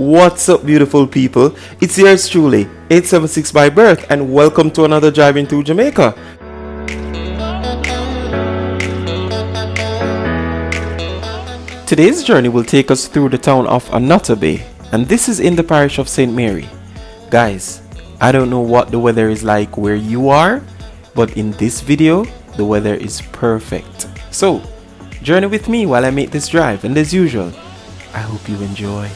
What's up, beautiful people? It's yours truly, 876 by birth, and welcome to another Driving Through Jamaica. Today's journey will take us through the town of Annotto Bay, and this is in the parish of St. Mary. Guys, I don't know what the weather is like where you are, but in this video, the weather is perfect. So, journey with me while I make this drive, and as usual, I hope you enjoy.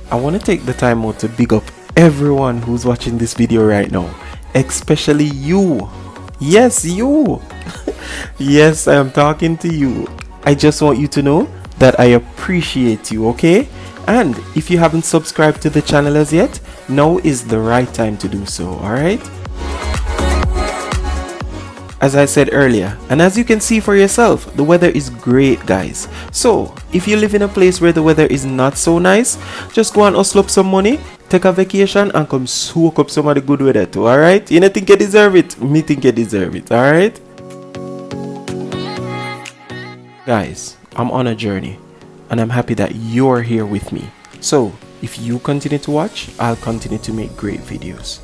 I want to take the time out to big up everyone who's watching this video right now, especially you. Yes, you. Yes, I am talking to you. I just want you to know that I appreciate you, okay? And if you haven't subscribed to the channel as yet, now is the right time to do so, alright? As I said earlier, and as you can see for yourself, the weather is great, guys. So, if you live in a place where the weather is not so nice, just go and hustle up some money, take a vacation, and come soak up some of the good weather too, alright? You don't think you deserve it? Me think you deserve it, alright? Guys, I'm on a journey, and I'm happy that you're here with me. So, if you continue to watch, I'll continue to make great videos.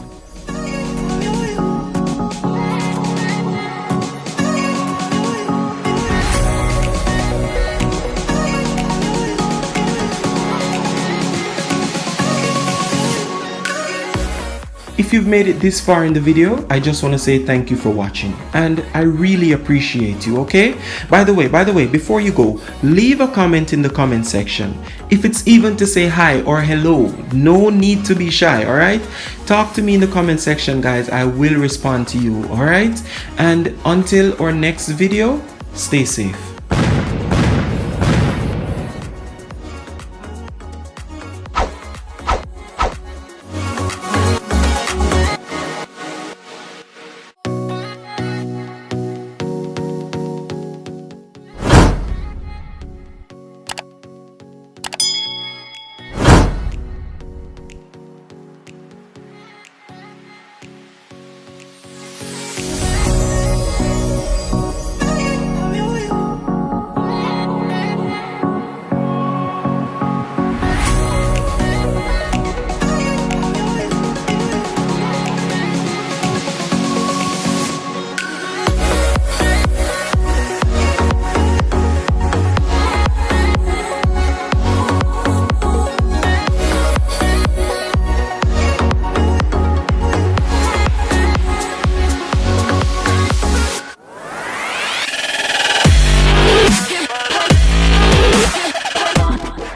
If you've made it this far in the video, I just want to say thank you for watching, and I really appreciate you, okay? By the way, before you go, leave a comment in the comment section. If it's even to say hi or hello, no need to be shy, alright? Talk to me in the comment section, guys. I will respond to you, alright? And until our next video, stay safe.